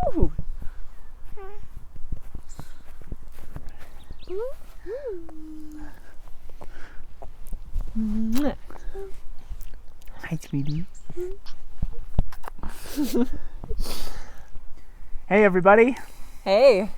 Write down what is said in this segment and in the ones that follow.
Ooh. Hi, sweetie. Hey, everybody. Hey.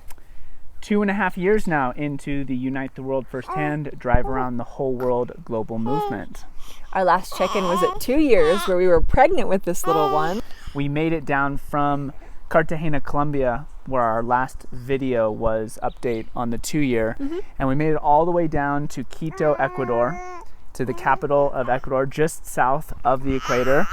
2.5 years now into the Unite the World Firsthand Drive Around the Whole World global movement. Our last check-in was at 2 years, where we were pregnant with this little one. We made it down from Cartagena, Colombia, where our last video was update on the 2-year, and we made it all the way down to Quito, Ecuador, to the capital of Ecuador, just south of the equator.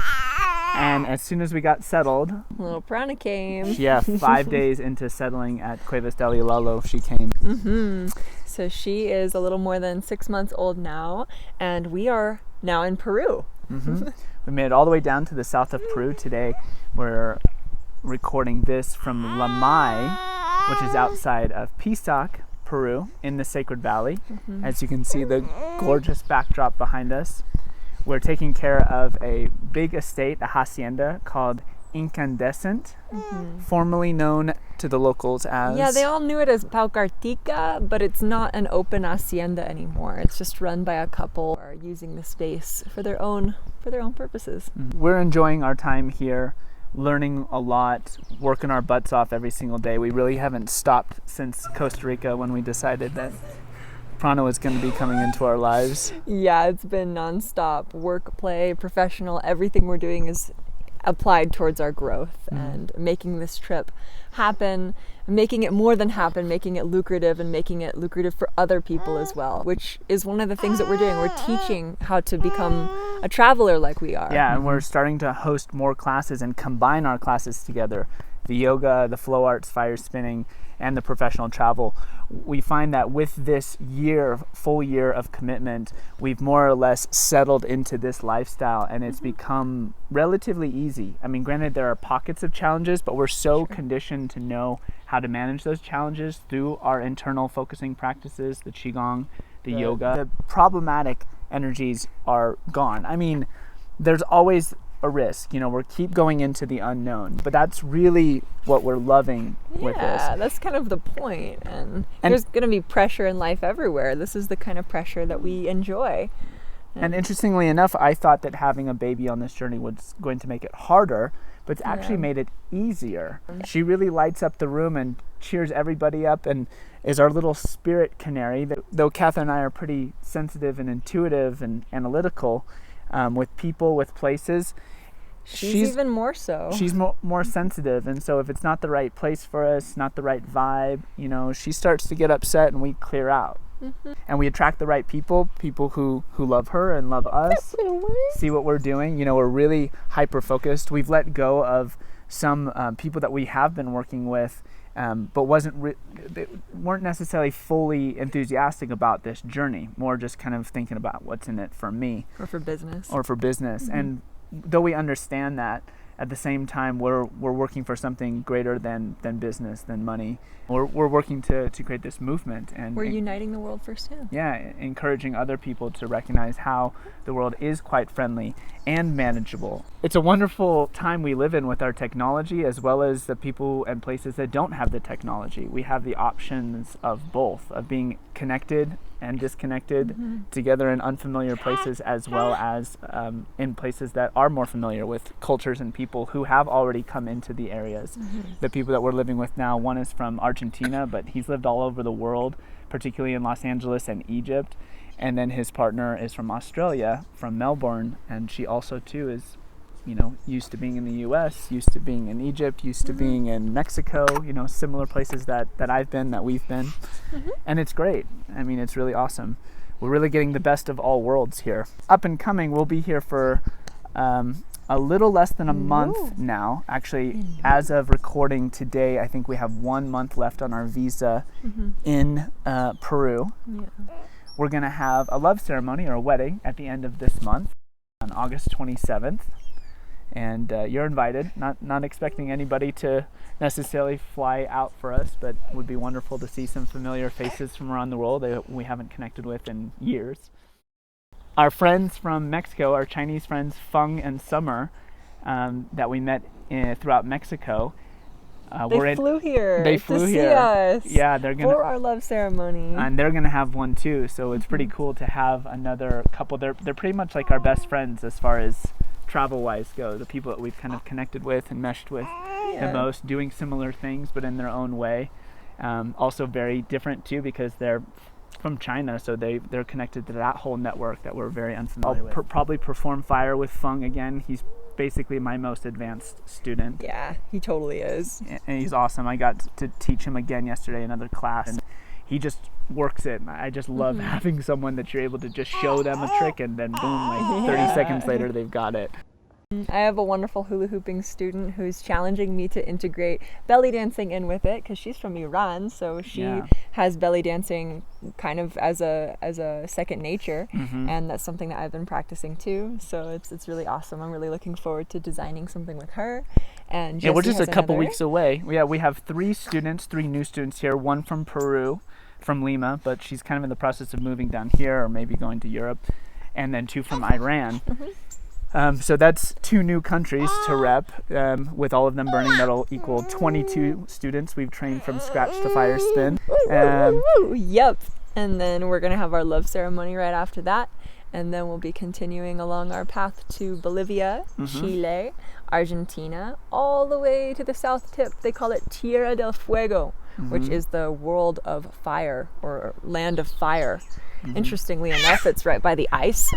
And as soon as we got settled, Little Prana came. 5 days into settling at Cuevas del Ilalo, she came. So she is a little more than 6 months old now, and we are now in Peru. We made it all the way down to the south of Peru today. We're recording this from Lamay, which is outside of Pisac, Peru, in the Sacred Valley. As you can see, the gorgeous backdrop behind us. We're taking care of a big estate, a hacienda called Incandescent, formerly known to the locals as... Yeah, they all knew it as Paucartica, but it's not an open hacienda anymore. It's just run by a couple who are using the space for their own purposes. We're enjoying our time here, learning a lot, working our butts off every single day. We really haven't stopped since Costa Rica when we decided that Prana was going to be coming into our lives. Yeah, it's been nonstop work, play, professional. Everything we're doing is applied towards our growth and making this trip happen, making it more than happen, making it lucrative, and making it lucrative for other people as well, which is one of the things that we're doing. We're teaching how to become a traveler like we are. Yeah, and we're starting to host more classes and combine our classes together. The yoga, the flow arts, fire spinning, and the professional travel. We find that with this full year of commitment, we've more or less settled into this lifestyle, and it's become relatively easy. I mean, granted, there are pockets of challenges, but we're so conditioned to know how to manage those challenges through our internal focusing practices, the Qigong, the yoga. The problematic energies are gone. I mean, there's always a risk, we keep going into the unknown, but that's really what we're loving with this. Yeah, that's kind of the point. And there's going to be pressure in life everywhere. This is the kind of pressure that we enjoy. And interestingly enough, I thought that having a baby on this journey was going to make it harder, but it's actually made it easier. She really lights up the room and cheers everybody up and is our little spirit canary. Though Catherine and I are pretty sensitive and intuitive and analytical, with people, with places, she's even more so. She's more sensitive, and so if it's not the right place for us, not the right vibe, she starts to get upset and we clear out. And we attract the right people who love her and love us, see what we're doing. We're really hyper-focused. We've let go of some people that we have been working with, but they weren't necessarily fully enthusiastic about this journey, more just kind of thinking about what's in it for me. Or for business. And though we understand that, at the same time, we're working for something greater than business, than money. We're working to create this movement. And we're uniting the world firsthand. Yeah, encouraging other people to recognize how the world is quite friendly and manageable. It's a wonderful time we live in with our technology, as well as the people and places that don't have the technology. We have the options of both, of being connected and disconnected together in unfamiliar places, as well as in places that are more familiar with cultures and people who have already come into the areas. The people that we're living with now, one is from Argentina, but he's lived all over the world, particularly in Los Angeles and Egypt. And then his partner is from Australia, from Melbourne, and she also too is, used to being in the US, used to being in Egypt, used to being in Mexico, similar places that I've been, that we've been. And it's great. I mean, it's really awesome. We're really getting the best of all worlds here. Up and coming, we'll be here for a little less than a month now. Actually, as of recording today, I think we have 1 month left on our visa in Peru. Yeah. We're going to have a love ceremony, or a wedding, at the end of this month on August 27th. And you're invited. Not expecting anybody to necessarily fly out for us, but it would be wonderful to see some familiar faces from around the world that we haven't connected with in years. Our friends from Mexico, our Chinese friends Feng and Summer, that we met throughout Mexico, They flew here. They flew to see here. us. Yeah, they're gonna for our love ceremony. and they're gonna have one too. So it's pretty cool to have another couple. They're pretty much like our best friends as far as travel-wise go. The people that we've kind of connected with and meshed with the most, doing similar things but in their own way. Also very different too because they're from China, so they're connected to that whole network that we're very unfamiliar with. I'll probably perform fire with Feng again. He's basically my most advanced student. Yeah, he totally is. And he's awesome. I got to teach him again yesterday in another class, and he just works it. I just love having someone that you're able to just show them a trick and then boom, like 30 seconds later they've got it. I have a wonderful hula hooping student who's challenging me to integrate belly dancing in with it because she's from Iran, so she has belly dancing kind of as a second nature, and that's something that I've been practicing too. So it's really awesome. I'm really looking forward to designing something with her. And we're just a couple weeks away. We have three new students here. One from Peru, from Lima, but she's kind of in the process of moving down here or maybe going to Europe, and then two from Iran. So that's 2 new countries to rep. With all of them burning, that'll equal 22 students we've trained from scratch to fire spin. Yep. And then we're going to have our love ceremony right after that. And then we'll be continuing along our path to Bolivia, Chile, Argentina, all the way to the south tip. They call it Tierra del Fuego, which is the world of fire or land of fire. Interestingly enough, it's right by the ice.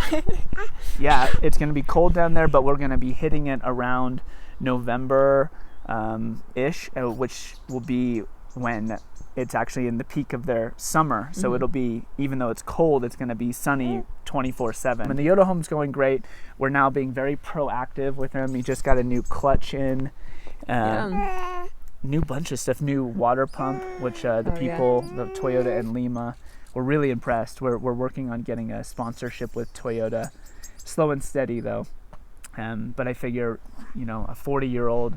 Yeah, it's going to be cold down there, but we're going to be hitting it around November ish, which will be when it's actually in the peak of their summer. So it'll be, even though it's cold, it's going to be sunny 24/7. And the Yoda home's going great. We're now being very proactive with him. He just got a new clutch in. New bunch of stuff, new water pump, which the Toyota and Lima, we're really impressed. We're working on getting a sponsorship with Toyota. Slow and steady though. But I figure, a 40-year-old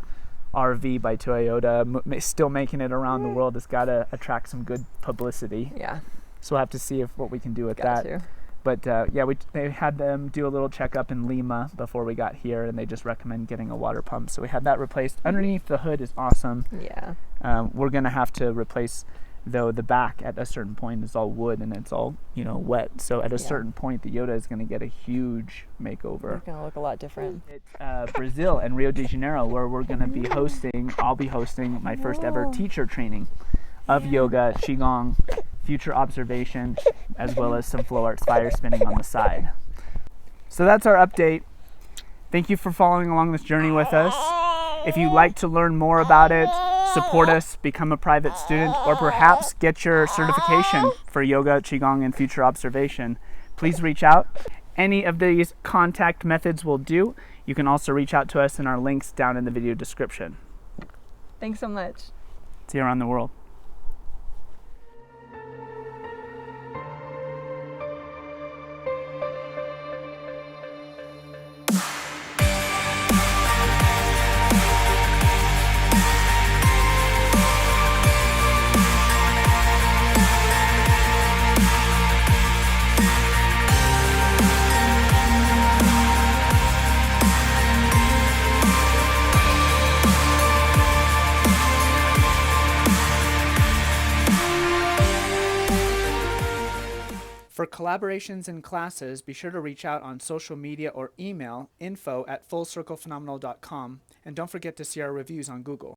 RV by Toyota still making it around the world has got to attract some good publicity. Yeah. So we'll have to see what we can do with that. But they had them do a little checkup in Lima before we got here, and they just recommend getting a water pump. So we had that replaced. Underneath the hood is awesome. Yeah. We're gonna have to replace, though, the back at a certain point is all wood and it's all wet. So at a certain point, the Yoda is gonna get a huge makeover. It's gonna look a lot different. It's Brazil and Rio de Janeiro, where we're gonna be hosting. I'll be hosting my first ever teacher training of yoga, qigong, future observation, as well as some flow arts fire spinning on the side. So that's our update. Thank you for following along this journey with us. If you'd like to learn more about it, support us, become a private student, or perhaps get your certification for yoga, qigong, and future observation, please reach out. Any of these contact methods will do. You can also reach out to us in our links down in the video description. Thanks so much. See you around the world. For collaborations and classes, be sure to reach out on social media or email info@fullcirclephenomenal.com, and don't forget to see our reviews on Google.